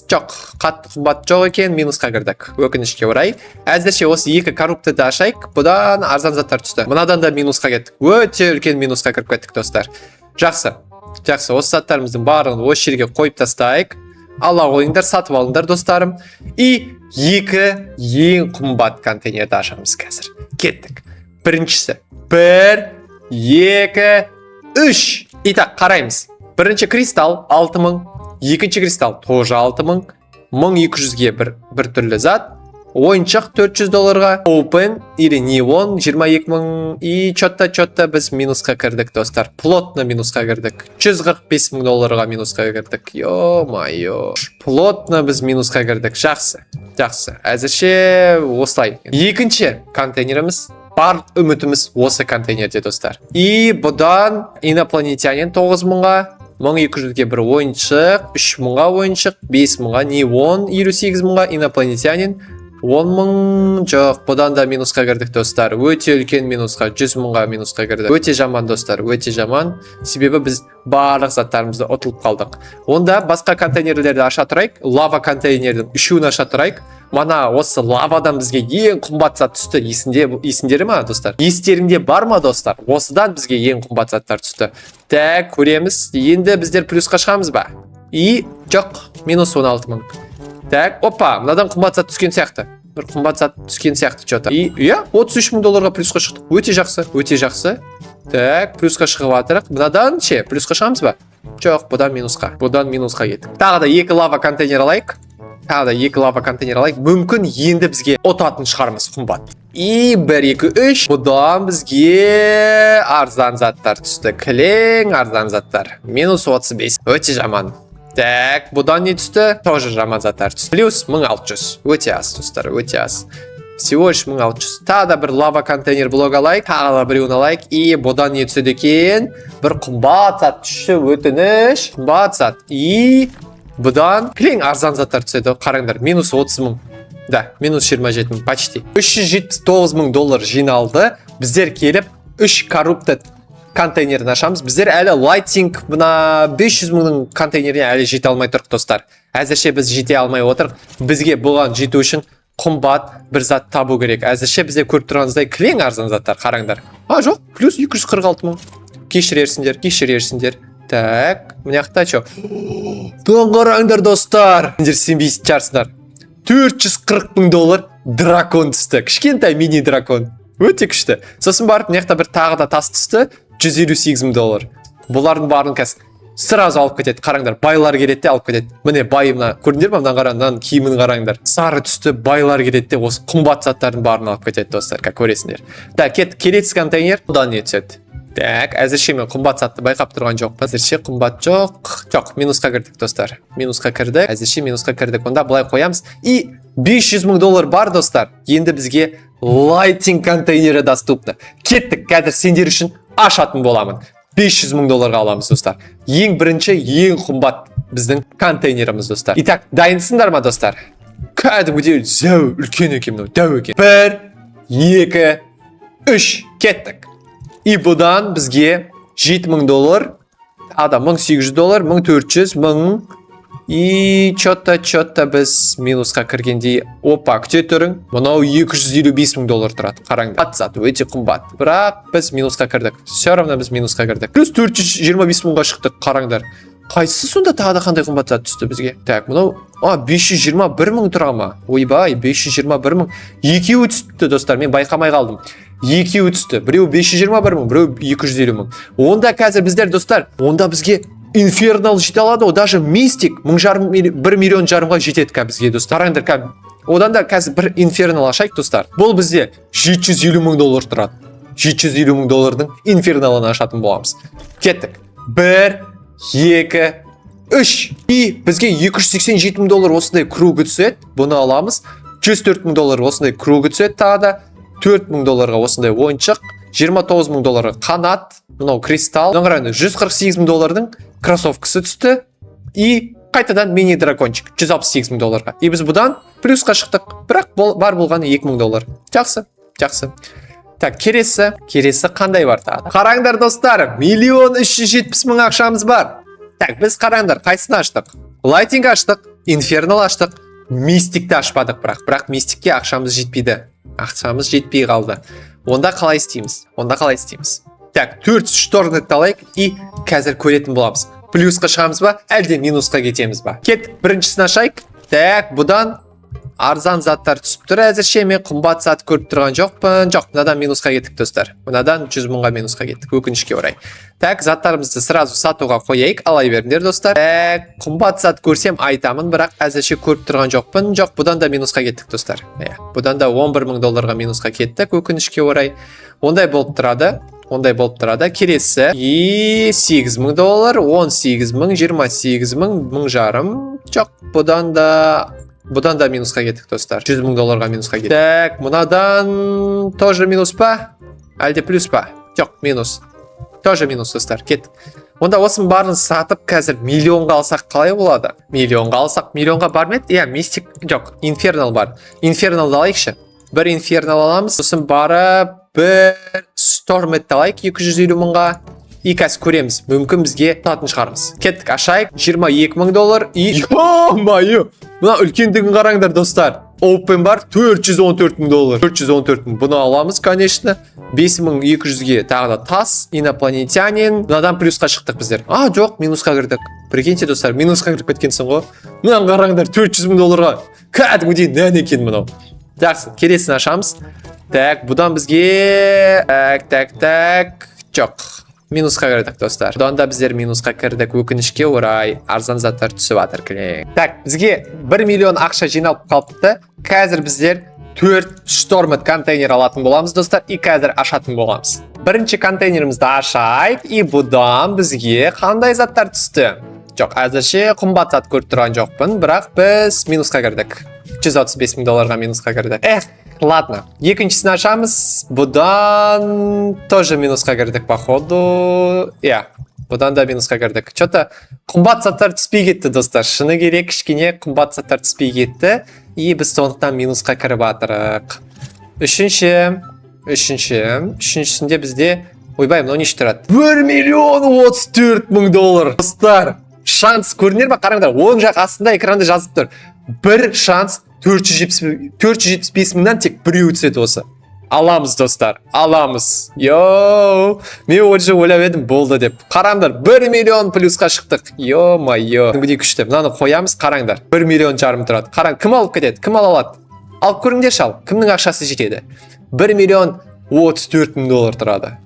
S1: Жоқ, қатты қымбат жоқ екен, минусқа кірдік. Өкінішке орай. Әзірше осы 2 Corrupted ашайық. Бұдан арзан заттар түсті. Мынадан да минусқа кеттік. Өте үлкен минусқа кіріп кеттік, достар. Жақсы. Жақсы, осы заттарымыздың барлығын осы жерге қойып тастайық. Ала қойыңдар, сатып алыңдар, достарым. И 2 ең қымбат контейнерді ашамыз қазір. Кеттік. Біріншісі. 1, 2, 3. Итак, қараймыз. Бірінші кристалл 6 мың, екінші кристалл тоже 6 мың, 1200-ге бір түрлі зат. Ойыншық $400, Open или Neon 22 мың и чотта біз минусқа кірдік, достар. Плотно минусқа кірдік. $145 мың минусқа кірдік. Йо-майо. Плотно біз минусқа кірдік. Жақсы. Жақсы. Әзірше осылай. Екінші контейнеріміз. Барлық үмітіміз осы контейнерде, достар. И бұдан инопланетянин 9 мыңға, 1200-ге бір ойыншық, 3 мыңға ойыншық, 5 мыңға Neon, 28 мыңға инопланетянин, 10 мың жоқ, бұдан да минусқа кірдік, достар. Өте үлкен минусқа, 100 мыңға минусқа кірдік. Өте жаман, достар, өте жаман. Себебі біз барлық заттарымызды ұтылып қалдық. Онда басқа контейнерлерді аша тұрайық. Лава контейнердің 3-ін аша тұрайық. Мана осы лавадан бізге ең қымбат зат түсті. Есіңдері ма, достар? Естеріңде бар ма, достар? Осыдан бізге ең қымбат заттар түсті. Так, көреміз. Енді біздер плюсқа шығамыз ба? И жоқ, минус 16 мың. Так, опа, мынадан қымбат зат түскен сияқты. Бір қымбат зат түскен сияқты что-то. И, $33 мың плюсқа шықтық. Өте жақсы, өте жақсы. Так, плюсқа шығып атырық. Мынадан ше, плюсқа шығамыз ба? Жоқ, бұдан минусқа. Бұдан минусқа кеттік. Тағы да 2 лава контейнер алайық. Тағы да 2 лава контейнер алайық. Мүмкін енді бізге отатын шығармыз қымбат. И 1, 2, 3. Бұдан бізге арзан заттар түсті. Кілең арзан заттар. Минус 35. Өте жаман. Так, бұдан не түсті? Тоже жаман заттар түсті. Плюс 1600. Өте аз, достар, өте аз. Всего лишь 1600. Тағы да бір лава контейнер блок алайық. Тағы да біреуін алайық. И бұдан не түседі екен? Бір қымбат зат түсті. Өтініш. Қымбат зат. И бұдан кілең арзан заттар түседі. Қараңдар, минус 30 мың. Да, минус 27 мың, почти. $379 мың жиналды. Біздер келіп 3 Corrupted контейнерін ашамыз. Біздер әлі Lighting бұна 500 мыңның контейнеріне әлі жете алмай тұрық, достар. Әзірше біз жете алмай отырық. Бізге бұған жету үшін қымбат бір зат табу керек. Әзірше бізде көріп тұрғаныздай кілең арзан заттар, қараңдар. Жоқ, плюс 246 мың. Кешірерсіңдер. Так, мынаяқта чо? Қараңдар, достар. Сендер сенбейсіз шығарсыңдар. $440 мың дракон түсті. Кішкентай мини дракон. Өте күшті. Сосын барып, мынаяқта бір тағы да тас түсті. $158 мың. Бұлардың барын кәс сразу алып кетеді. Қараңдар, байлар келеді алып кетеді. Міне байымна. Көрдіңдер ме? Мынаны қараңдар, киімін қараңдар. Сары түсті байлар келеді, осы қымбат заттардың барын алып кетеді, достар. Көресіңдер. Так, келесі контейнер. Бұдан не түседі? Так, әзірше мен қымбат затты байқап тұрған жоқ. Әзірше қымбат жоқ, минусқа кірдік, достар. Минусқа кірдік, әзірше минусқа кірдік. Онда былай қоямыз. И $500 мың бар, достар. Енді бізге Lighting контейнері доступны. Кеттік, қазір сендер үшін ашатын боламын. $500 мың аламыз, достар. Ең бірінші, ең қымбат біздің контейнеріміз, достар. Итак, дайынсыңдар ма, достар? Кәдімгідей зәу, үлкен екен, дәу екен. 1, 2, 3, кеттік. И бұдан бізге $7 мың, $1800, $1400, $1000. И чотта біз минусқа кіргендей. Опа, күте тұрың. Мұнау $255 мың тұрады. Қараңдар. Атсат, өте қымбат. Бірақ біз минусқа кірдік. Все равно біз минусқа кірдік. Плюс $425 мыңға шықтық. Қараңдар. Қайсысы сонда тағы да қандай қымбат зат түсті бізге? Так, мұнау 521 мың тұра ма? Ойбай, 521 мың. Екеуі түсті, достар. Мен байқамай қалдым. Екеуі түсті. Біреу 521 мың, біреу 250 мың. Онда қазір біздер, достар, онда бізге Infernal жете алады, о даже Mystic 1 миллион жарымға жетеді ка бізге достар. Қараңдар ка, одан да қазір бір Infernal ашайық достар. Бұл бізде 750 мың доллар тұрады. 750 мың доллардың Infernal'ын ашатын боламыз. Кеттік. 1, 2, 3. И бізге 287 мың доллар осындай кругі түседі. Бұны аламыз. 104 мың доллар осындай кругі түседі тағы да. 4 мың долларға осындай ойыншық. 29 мың долларға қанат. Мынау кристалл. 148 мың доллардың кроссовкасы түсті. И қайтадан мини дракончик 168 мың долларға. И біз бұдан плюсқа шықтық. Бірақ бар болғаны 2 мың доллар. Жақсы, жақсы. Так, келесі қандай бар тағы? Қараңдар достар, 1 370 000 ақшамыз бар. Так, біз қараңдар, қайсыны аштық? Лайтинг аштық, Infernal аштық, Мистикті ашпадық бірақ Мистикке ақшамыз жетпейді. Ақшамыз жетпей қалды. Онда қалай істейміз? Так, 4 шторнет алайық и қазір көретін боламыз. Плюсқа шығамыз ба, әлде минусқа кетеміз ба? Кеттік, біріншісін ашайық. Так, бұдан арзан заттар түсіп тұр әзірше, мен қымбат зат көріп тұрған жоқпын. Жоқ, мынадан минусқа кеттік достар. Мынадан 100 мыңға минусқа кеттік, өкінішке орай. Так, заттарымызды сразу сатуға қояйық, алай беріңдер достар. Так, қымбат зат көрсем айтамын, бірақ әзірше көріп тұрған жоқпын. Жоқ, бұдан да минусқа кеттік достар. Бұдан да 11 мың долларға минусқа кеттік, өкінішке орай. Ондай болып тұрады. Келесі 8 мың доллар, 18 мың, 28 мың, 1 жарым. Жоқ, бұдан да минусқа кеттік достар. 100 мың долларға минусқа кеттік. Так, мұнадан тоже минус па? Әлде плюс па? Жоқ, минус. Тоже минус достар, кеттік. Онда осының барын сатып, қазір миллионға алсақ қалай болады? Миллионға бармет? Мистик, жоқ, Infernal бар. Infernal'ды алайықшы. Бір Infernal аламыз. Сосын бары бір Stormet алайық 250 мыңға. И қазір көреміз. Мүмкін бізге тұтатын шығармыз. Кеттік, ашайық. 22 мың доллар. Йо-майо! Мұна үлкендігін қараңдар достар. Open бар 414 мың доллар. 414 мың. Бұны аламыз, конечно. 5200-ге тағы да тас, инопланетянин. Бұнадан плюсқа шықтық біздер. Жоқ, минусқа кірдік. Прикиньте достар, минусқа кіріп кеткенсің ғой. Мұнан қараңдар 400 мың долларға. Кәдімгідей нән екен мұнау. Жақсы, келесін ашамыз. Так, бұдан бізге... Так. Жоқ. Минусқа кірдік достар. Бұдан да біздер минусқа кірдік, өкінішке орай арзан заттар түсіп атыр кілең. Так, бізге 1 миллион ақша жиналып қалыпты. Қазір біздер 4 штормет контейнер алатын боламыз достар, и қазір ашатын боламыз. Бірінші контейнерімізді ашайық, и бұдан бізге қандай заттар түсті? Жоқ, әзірше қымбат зат көріп тұрған жоқпын, бірақ біз минусқа кірдік. 135 мың долларға минусқа кірдік. Ладно, екіншісін ашамыз. Бұдан тоже минусқа кірдік, походу. Бұдан да минусқа кірдік. Что-то қымбат заттар түспей кетті, достар. Шыны керек, кішкене қымбат заттар түспей кетті. И біз сондықтан минусқа кіріп атырық. Үшіншісінде бізде... Ойбай, мынау неше тұрады? 1 миллион 34 мың доллар. Достар, шанс көрінер ба? Қараңдар, оң жақ астында экранда жазып тұр. Бір шанс 475 мыңнан тек біреу түседі осы. Аламыз достар, аламыз. Мен уже ойлап едім болды деп. Қараңдар, 1 миллион плюсқа шықтық. Йо-майо. Күндей күшті. Мынаны қоямыз, қараңдар. 1 миллион жарым тұрады. Қараң, кім алып кетеді? Кім алады? Алып көріңдер шал. Кімнің ақшасы жетеді? 1 миллион 34 мың доллар тұрады.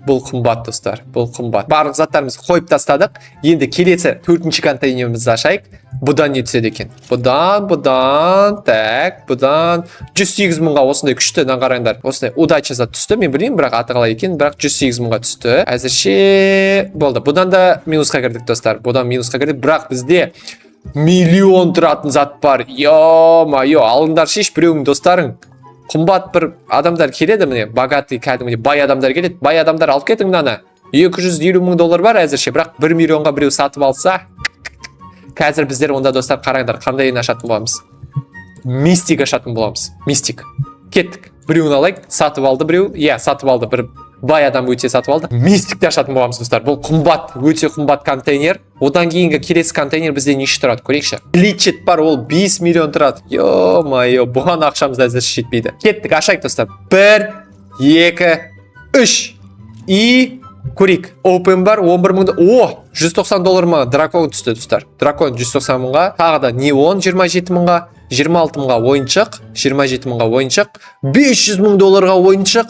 S1: Бұл қымбат достар, бұл қымбат. Барлық заттарымызды қойып тастадық. Енді келесі 4-ші контейнерімізді ашайық. Бұдан не түседі екен? Бұдан 108 мыңға осындай күшті, қараңдар. Осындай удача зат түсті. Мен білмеймін, бірақ аты қалай екен, бірақ 108 мыңға түсті. Әзірше болды. Бұдан да минусқа кірдік достар. Бірақ бізде миллион тұратын зат бар. Йо-майо, алыңдар шеш біреуің достарың. Қымбат бір адамдар келеді, міне, богатый, кәдімгідей бай адамдар келеді. Бай адамдар алып кетің мынаны. 250 мың доллар бар әзірше, бірақ 1 миллионға біреу сатып алса, қазір біздер онда достар қараңдар, қандайын ашатын боламыз. Мистик ашатын боламыз. Мистик. Кеттік. Біреуін алайық, сатып алды біреу. Сатып алды, бір бай адам өте сатып алды. Мистикті ашатын боламыз достар. Бұл қымбат, өте қымбат контейнер. Одан кейінгі келесі контейнер бізде неше тұрады, көрейікші. Глитчет бар, ол 5 миллион тұрады. Йо-майо, бұған ақшамыз әзірше жетпейді. Кеттік, ашайық достар. 1, 2, 3. И көрейік. Open бар, 11 мыңда. 190 доллар ма дракон түсті достар. Дракон 190 мыңға. Тағы да неон 27 мыңға. 26 мыңға ойыншық. 27 мыңға ойыншық. 500 мың долларға ойыншық.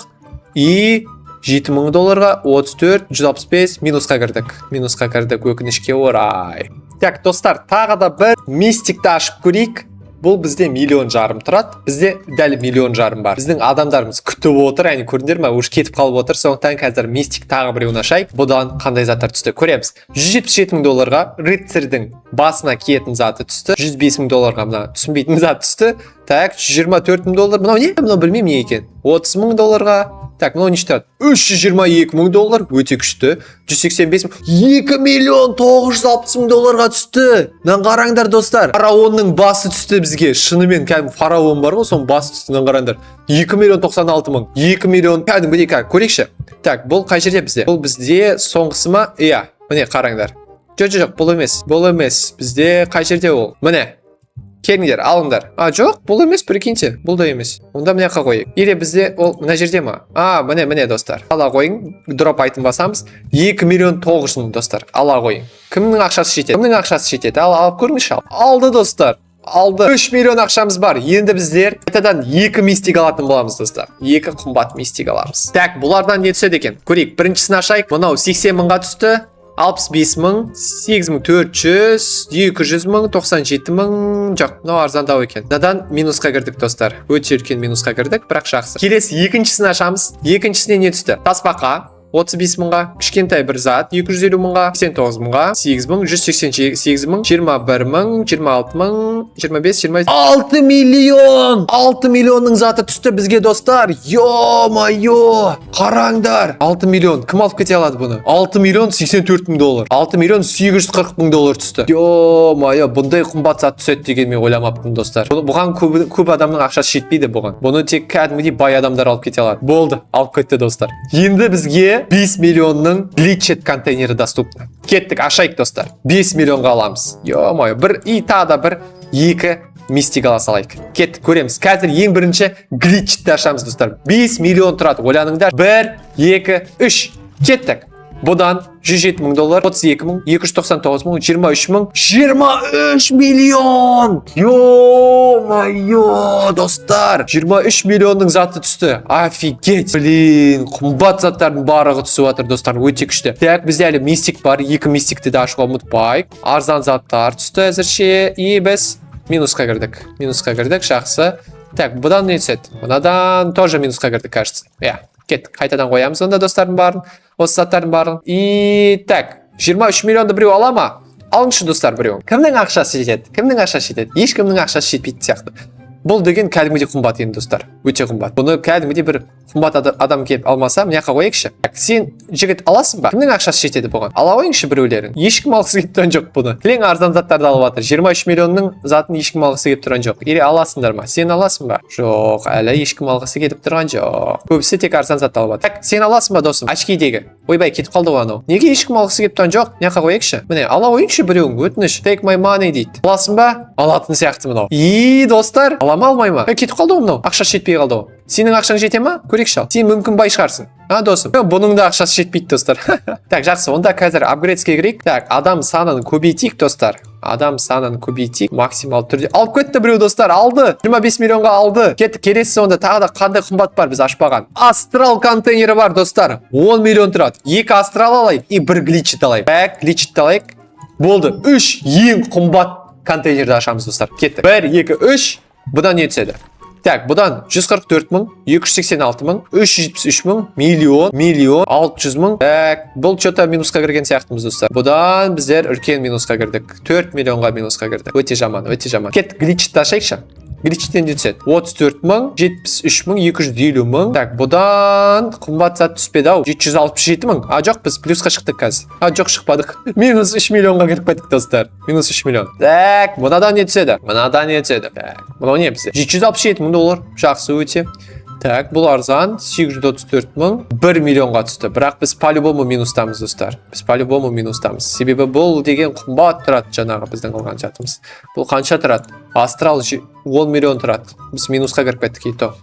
S1: И $7,000, 34, 165 минусқа кірдік өкінішке орай. Так, достар, тағы да бір мистикті ашып көрейік. Бұл бізде 1,5 миллион тұрады. Бізде дәл 1,5 миллион бар. Біздің адамдарымыз күтіп отыр, әне көрдіңдер ме? Уж кетіп қалып отыр. Сондықтан қазір мистик тағы біреуін ашайық. Бұдан қандай заттар түсті көреміз. $177,000-ға рыцарьдің басына киетін заты түсті. $105,000-ға мына түсінбейтін зат түсті. Так, $124,000. Мынау не? Мынау білмеймін не екен. $30,000-ға. Так, мынау неше тұрады? $322,000 өте күшті. 185 $2,960,000-ға түсті. Мынаны қараңдар достар. Фараонның басы түсті бізге. Шынымен кәдімгі фараон бар ғой, соның басы түсті. Мынаны қараңдар. $2,096,000. 2 миллион кәдімгідей көрейікші. Так, бұл қай жерде бізде? Бұл бізде соңғысы ма? Иә, міне қараңдар. Жоқ, бұл емес. Бізде қай жерде ол? Міне. Келіңдер, алыңдар. Жоқ, бұл емес, прикиньте. Бұл да емес. Онда міне қойып. Или бізде ол мына жерде ма? Міне достар. Ала қойың. Дроп айтын басамыз. 2,900,000 достар. Ала қойың. Кімнің ақшасы жетеді? Алып көріңізші. Алды достар. Алды. 3 миллион ақшамыз бар. Енді біздер қайтадан 2 мистик алатын боламыз достар. 2 қымбат мистик аламыз. Так, бұлардан не түседі екен? Көрейік. Біріншісін ашайық. Мынау 80,000-ға түсті. 65,000, 8,400, 200,000, 97,000. Жоқ, мынау арзандау екен. Надан минусқа кірдік достар. Өте үлкен минусқа кірдік, бірақ жақсы. Келесі екіншісін ашамыз. Екіншісіне не түсті? Тасбақа 35,000-ға, кішкентай бір зат 250,000-ға, 89,000-ға, 8,000, 188,000, 21,000, 26,000, 25, 6 миллион! 6 миллионның заты түсті бізге достар. Йо-майо! Қараңдар! 6 миллион. Кім алып кете алады бұны? 6 миллион $84,000. 6 миллион $840,000 түсті. Йо-майо! Бұндай қымбат зат түседі деген мен ойламаппын достар. Бұған көп адамның ақшасы жетпейді бұған. Бұны тек кәдімгідей бай адамдар алып кете алады. Болды, алып кетті достар. Енді бізге 5 миллионның глитчет контейнері доступны. Кеттік, ашайық достар. 5 миллионға аламыз. Йо-майо, тағы да бір 2 мистик ала салайық. Кеттік, көреміз. Қазір ең бірінші глитчетті ашамыз достар. 5 миллион тұрады. Ойланыңдар. 1, 2, 3. Кеттік. Бұдан $107,000, $32,000, $299,000, $23,000, $23 миллион! Йо-майо, достар! 23 миллионның заты түсті. Офигеть! Блин, қымбат заттардың барығы түсіп жатыр, достар, өте күшті. Так, бізде әлі мистик бар, 2 мистикті де ашуға ұмытпайық. Арзан заттар түсті әзірше, и біз минусқа кірдік, жақсы. Так, бұдан не түседі? Бұнадан тоже минусқа кірдік, кажется. Кеттік, қайтадан қоямыз онда достардың барын, осы заттардың барын. И так, 23 миллионды біреу ала ма? Алыңшы достар біреуін. Кімнің ақшасы жетеді? Ешкімнің ақшасы жетпейді сияқты. Бұл деген кәдімгідей қымбат енді достар. Өте қымбат. Бұны кәдімгідей бір қымбат адам келіп алмаса, мына жаққа қойайықшы. Сен жігіт аласың ба? Кімнің ақшасы жетеді бұған? Ала қойыңшы біреулерін. Ешкім алғысы келіп тұрған жоқ бұны. Кілең арзан заттарды алып жатыр. 23 миллионның затын ешкім алғысы келіп тұрған жоқ. Или аласыңдар ма? Сен аласың ба? Жоқ, әлі ешкім алғысы келіп тұрған жоқ. Көбісі тек арзан зат алып жатыр. Так, сен аласың ба досым? Очкидегі. Ойбай, кетіп қалды ғой анау. Неге ешкім алғысы келіп тұрған жоқ? Мына жаққа қойайықшы. Міне, ала қойыңшы біреуің, өтініш. Take my money дейді. Аласың ба? Алатын сияқты мынау. Достар, ала ма алмай ма? Кетіп қалды ғой мынау. Ақша жетпей қалды ғой. Сенің ақшаң жете ма? Көрейікші ал. Сен мүмкін бай шығарсың. Досым. Бұның да ақшасы жетпейді достар. Так, жақсы. Онда қазір апгрейдске кірейік. Так, адам санын көбейтейік достар. Максимал түрде. Алып кетті біреу достар. Алды. 25 миллионға алды. Кеттік, келесі онда тағы да қандай қымбат бар біз ашпаған. Астрал контейнері бар достар. 10 миллион тұрады. 2 астрал алайық и 1 глитчет алайық. Так, глитчет алайық. Болды. 3 ең қымбат контейнерді ашамыз достар. Кеттік. 1, 2, 3. Бұдан не түседі? Так, бұдан 144,000, 286,000, 373,000, миллион, 600,000. Так, бұл что-то минусқа кірген сияқтымыз достар. Бұдан біздер үлкен минусқа кірдік. 4 миллионға минусқа кірдік. Өте жаман. Кеттік, глитчетті ашайықшы. Глитчеттен не түседі? 34,000, 73,000, 250,000. Так, бұдан қымбат зат түспеді ау. 767,000. Жоқ, біз плюсқа шықтық қазір. Жоқ, шықпадық. Минус 3 миллионға кіріп кеттік достар. Минус 3 миллион. Так, бұнадан не түседі? Так, бұнау не бізде? $767,000. Жақсы өте. Так, бұл арзан 834,000, 1 миллионға түсті. Бірақ біз по-любому минустамыз достар. Себебі бұл деген қымбат тұрады жаңағы біздің алған жатымыз. Бұл қанша тұрады? Астрал 10 миллион тұрады. Біз минусқа кіріп кеттік ето.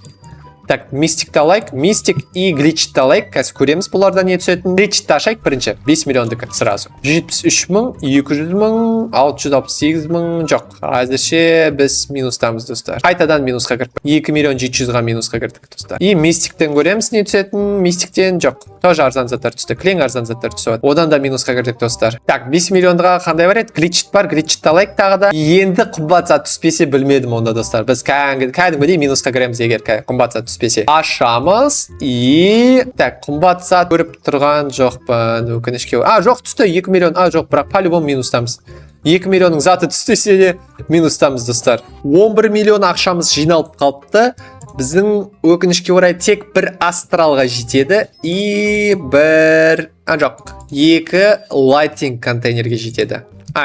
S1: Так, мистикті алайық. Мистик и гличті алайық. Қазір көреміз бұларда не түсетін. Гличті ашайық бірінші. 5 миллиондікі сразу. 173 мың, 200 мың, 668 мың. Жоқ. Әзірше біз минустамыз, достар. Қайтадан минусқа кіріп. 2 миллион 700-ға минусқа кірдік, достар. И мистиктен көреміз не түсетін. Мистиктен жоқ. Тоже арзан заттар түсті. Кілең арзан заттар түсіп. Одан да минусқа кірдік, достар. Так, 5 миллиондыға қандай бар еді? Гличт бар. Гличті алайық тағы да. Енді қымбат зат түспесе білмедім онда, достар. Біз кәдімгідей минусқа кіреміз егер қымбат зат түспесе. Ашамыз и так, қымбат зат көріп тұрған жоқпын. Өкінішке. Жоқ, түсті 2 миллион. Жоқ, бірақ по-любому минустамыз. 2 миллионның заты түстесе де минустамыз, достар. 11 миллион ақшамыз жиналып қалыпты. Біздің өкінішке орай тек бір астралға жетеді и бір... жоқ, 2 лайтинг контейнерге жетеді.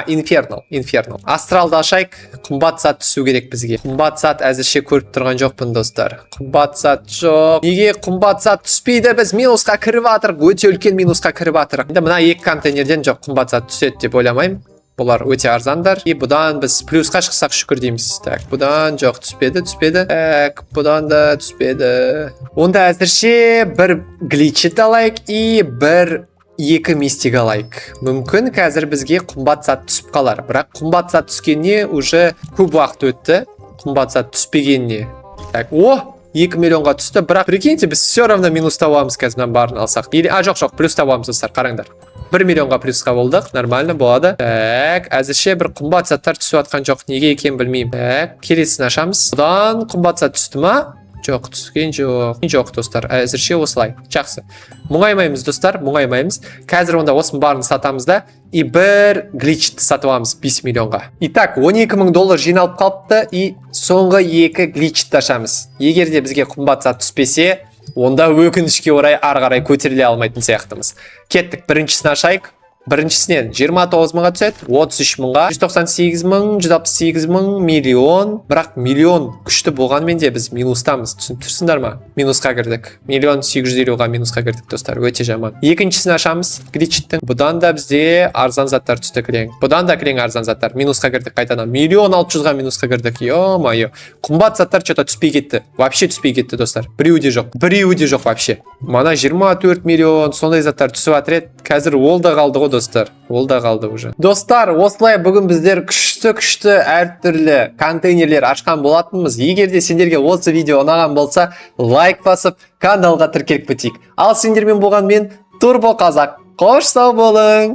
S1: Infernal. Астралды ашайық. Қымбат зат түсу керек бізге. Қымбат зат әзірше көріп тұрған жоқпын, достар. Қымбат зат жоқ. Неге қымбат зат түспейді? Біз минусқа кіріп атырық. Өте үлкен минусқа кіріп атырық. Енді мына 2 контейнерден жоқ қымбат зат түседі деп ойламаймын. Бұлар өте арзандар. И бұдан біз плюсқа шықсақ шүкір дейміз. Так, бұдан жоқ түспеді. Так, бұдан да түспеді. Онда әзірше бір гличет алайық и бір 2 мистик алайық. Мүмкін қазір бізге қымбат зат түсіп қалар. Бірақ қымбат зат түскенне уже көп уақыт өтті. Қымбат зат түспегенне. Так, 2 миллионға түсті. Бірақ прикиньте, біз все равно минус табамыз қазір барын алсақ. Или жоқ, плюс табамыз, достар, қараңдар. 1 миллионға плюсқа болдық, нормально болады. Так, әзірше бір қымбат заттар түсіп атқан жоқ. Неге екен білмеймін. Так, келесін ашамыз. Бұдан қымбат зат түсті ма? Жоқ, түскен жоқ, достар. Әзірше осылай. Жақсы. Мұңаймаймыз, достар, мұңаймаймыз. Қазір онда осының барын сатамыз да, и бір гличті сатып аламыз 5 миллионға. Итак, 12 мың доллар жиналып қалыпты, и соңғы 2 гличті ашамыз. Егер де бізге қымбат зат түспесе, онда өкінішке орай ары қарай көтеріле алмайтын сияқтымыз. Кеттік, біріншісін ашайық. Біріншісінен 29 мыңға түседі, 33 мыңға, 198 мың, 168 мың, миллион. Бірақ миллион күшті болғанмен де біз минустамыз. Түсіндірсіңдер ма? Минусқа кірдік. 1.850.000-ға минусқа кірдік, достар. Өте жаман. Екіншісін ашамыз, гличттің. Бұдан да бізде арзан заттар түсті кілең. Бұдан да кілең арзан заттар. Минусқа кірдік қайтадан. 1.600.000-ға минусқа кірдік. Ё-майо. Қымбат заттар что-то түспей кетті. Вообще түспей кетті, достар. Біреуде жоқ вообще. Мана 24 миллион сондай заттар түсіп атыр. Қазір ол да қалды ғой, достар. Ол да қалды уже. Достар, осылай бүгін біздер күшті әртүрлі контейнерлер ашқан болатынбыз. Егер де сендерге осы видео ұнаған болса, лайк басып, каналға тіркеліп кетейік. Ал сендермен болған мен Турбо Қазақ. Қош сау болың!